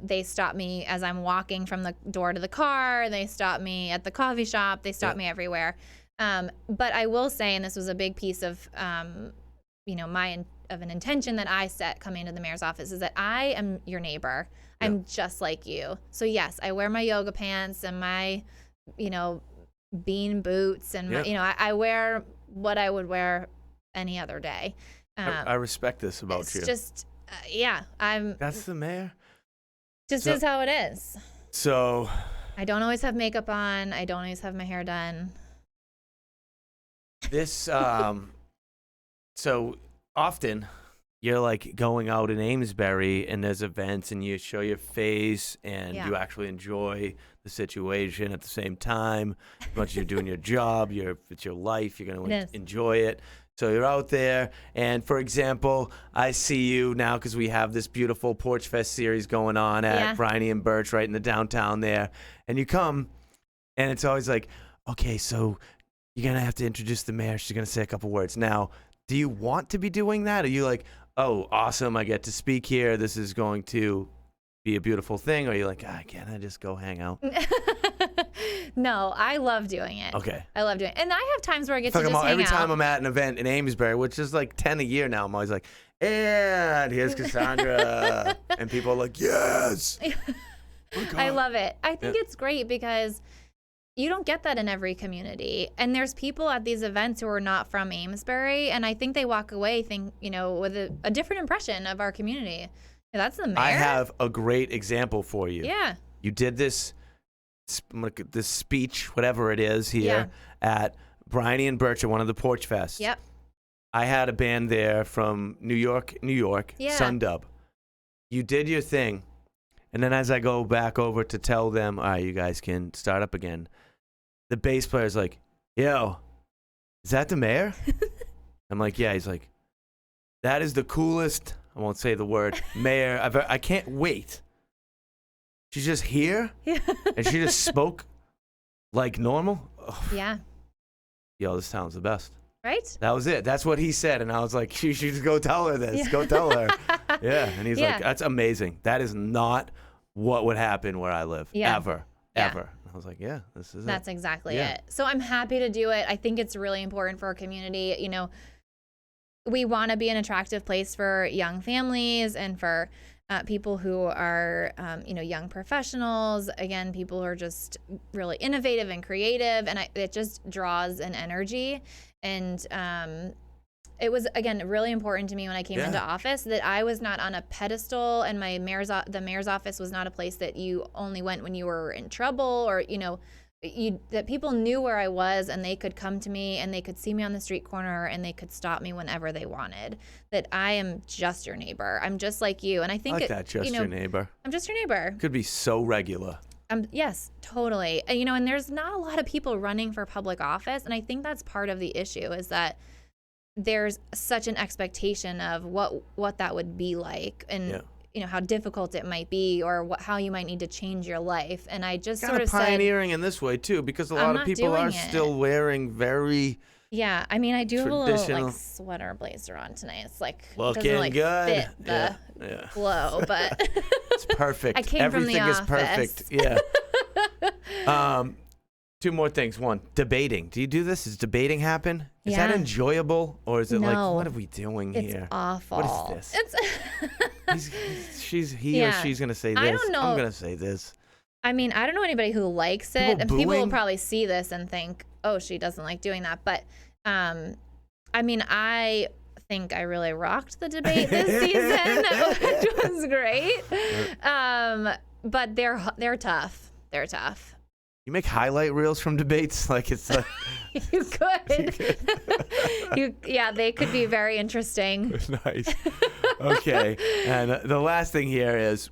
They stop me as I'm walking from the door to the car. They stop me at the coffee shop. They stop me everywhere. But I will say, and this was a big piece of, an intention that I set coming into the mayor's office, is that I am your neighbor. I'm just like you. So yes, I wear my yoga pants and my, bean boots and I wear what I would wear any other day. I respect this about you. It's just, That's the mayor? Is how it is. So. I don't always have makeup on. I don't always have my hair done. This, so often you're like going out in Amesbury and there's events and you show your face and you actually enjoy the situation at the same time. As much as you're doing your job, it's your life, you're going to enjoy it. So you're out there, and for example, I see you now because we have this beautiful Porch Fest series going on at Bryony and Birch right in the downtown there, and you come, and it's always like, okay, so you're going to have to introduce the mayor. She's going to say a couple words. Now, do you want to be doing that? Are you like, oh, awesome, I get to speak here. This is going to be a beautiful thing. Or are you like, can't I just go hang out? No, I love doing it. Okay. I love doing it. And I have times where I get to just hang every out. time I'm at an event in Amesbury, which is like 10 a year now, I'm always like, and here's Kassandra. And people are like, yes. I love it. I think it's great because you don't get that in every community. And there's people at these events who are not from Amesbury, and I think they walk away with a different impression of our community. That's the mayor. I have a great example for you. Yeah. You did this speech, whatever it is, here at Bryony and Birch at one of the Porch Fests. Yep. I had a band there from New York, Sundub. You did your thing. And then as I go back over to tell them, all right, you guys can start up again, the bass player's like, yo, is that the mayor? I'm like, yeah. He's like, that is the coolest, I won't say the word, mayor. I can't wait. She's just here, and she just spoke like normal. Oh. Yeah. Yo, this town's the best. Right? That was it. That's what he said, and I was like, you should just go tell her this. Go tell her. Yeah, and he's like, that's amazing. That is not what would happen where I live, ever. I was like, yeah, this is That's exactly it. So I'm happy to do it. I think it's really important for our community. We want to be an attractive place for young families and for people who are, young professionals. Again, people who are just really innovative and creative, and it just draws an energy. And it was, again, really important to me when I came into office that I was not on a pedestal, and the mayor's office was not a place that you only went when you were in trouble, or, that people knew where I was, and they could come to me and they could see me on the street corner and they could stop me whenever they wanted. That I am just your neighbor. I'm just like you. And I think your neighbor. I'm just your neighbor. Could be so regular. Yes, totally. And there's not a lot of people running for public office. And I think that's part of the issue, is that there's such an expectation of what that would be like, and how difficult it might be, or how you might need to change your life. And I just sort of pioneering in this way too, because a lot of people are still wearing very I mean, I do have a little sweater blazer on tonight. It's looking doesn't good. Fit the flow, but it's perfect. I came Everything from the is perfect. Yeah. Two more things. One, debating. Do you do this? Does debating happen? Is that enjoyable, or is it what are we doing here? It's awful. What is this? He or she's gonna say this. I don't know. I'm gonna say this. I mean, I don't know anybody who likes it, and people will probably see this and think, "Oh, she doesn't like doing that." But, I mean, I think I really rocked the debate this season, which was great. But they're tough. They're tough. You make highlight reels from debates, it's like you could. They could be very interesting. Nice. Okay, and the last thing here is,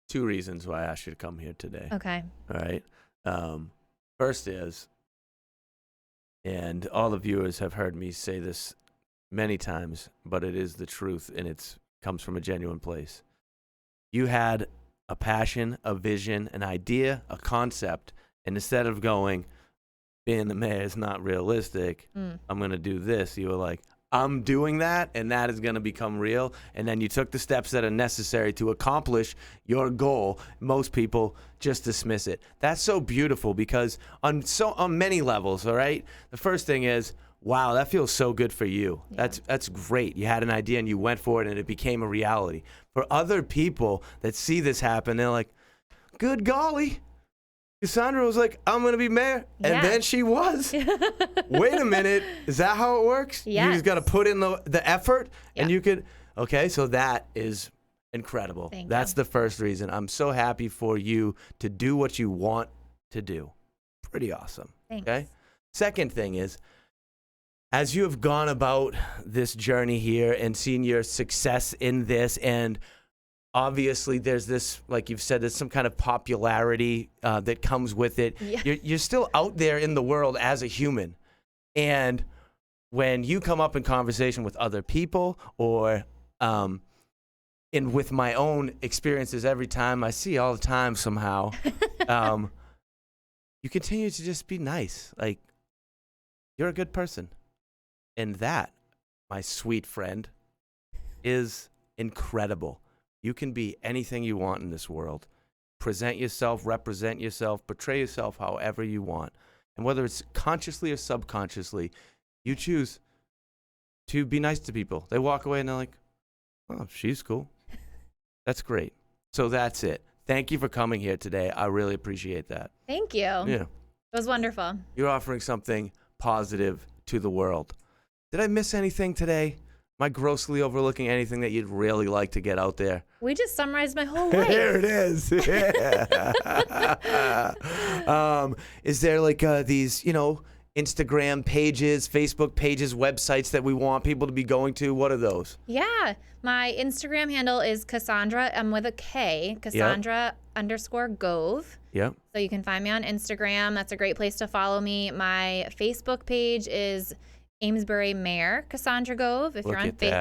two reasons why I asked you to come here today. Okay. All right. First is, and all the viewers have heard me say this many times, but it is the truth, and it comes from a genuine place. You had a passion, a vision, an idea, a concept, and instead of going, being the mayor is not realistic, I'm going to do this, you were like, I'm doing that, and that is going to become real. And then you took the steps that are necessary to accomplish your goal. Most people just dismiss it. That's so beautiful, because on many levels, all right? The first thing is, wow, that feels so good for you. Yeah. That's great. You had an idea and you went for it, and it became a reality. For other people that see this happen, they're like, good golly, Kassandra was like, I'm going to be mayor. Yeah. And then she was. Wait a minute. Is that how it works? Yes. You just got to put in the effort, and you could. Okay, so that is incredible. That's the first reason. I'm so happy for you to do what you want to do. Pretty awesome. Thanks. Okay. Second thing is, as you have gone about this journey here and seen your success in this, and obviously there's this, like you've said, there's some kind of popularity that comes with it. Yeah. You're still out there in the world as a human. And when you come up in conversation with other people, or with my own experiences every time I see all the time somehow, you continue to just be nice. Like, you're a good person. And that, my sweet friend, is incredible. You can be anything you want in this world. Present yourself, represent yourself, portray yourself however you want. And whether it's consciously or subconsciously, you choose to be nice to people. They walk away and they're like, oh, she's cool. That's great. So that's it. Thank you for coming here today. I really appreciate that. Thank you. Yeah. It was wonderful. You're offering something positive to the world. Did I miss anything today? Am I grossly overlooking anything that you'd really like to get out there? We just summarized my whole life. There it is. Yeah. Is there these, Instagram pages, Facebook pages, websites that we want people to be going to? What are those? Yeah. My Instagram handle is Kassandra, I'm with a K, Kassandra_Gove. Yep. So you can find me on Instagram. That's a great place to follow me. My Facebook page is Amesbury Mayor Kassandra Gove, if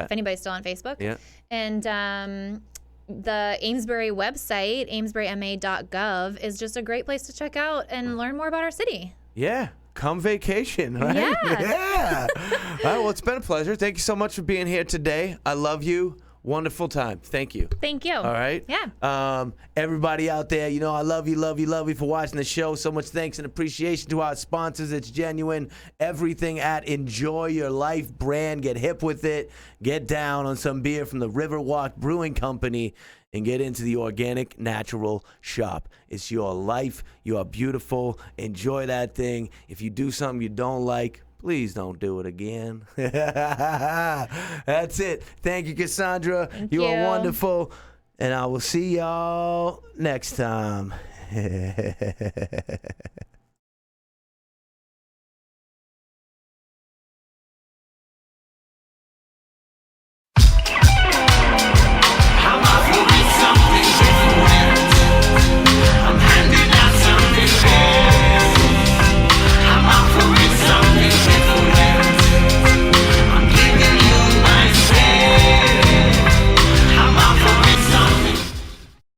anybody's still on Facebook. Yeah. And the Amesbury website, amesburyma.gov, is just a great place to check out and learn more about our city. Yeah. Come vacation, right? Yeah. All right, well, it's been a pleasure. Thank you so much for being here today. I love you. Wonderful time. Thank you. Thank you. All right. Yeah. Everybody out there, I love you for watching the show. So much thanks and appreciation to our sponsors. It's genuine. Everything at Enjoy Your Life brand. Get hip with it. Get down on some beer from the Riverwalk Brewing Company and get into the organic, natural shop. It's your life. You are beautiful. Enjoy that thing. If you do something you don't like, Please don't do it again. That's it. Thank you, Kassandra. Thank You you. are wonderful. And I will see y'all next time.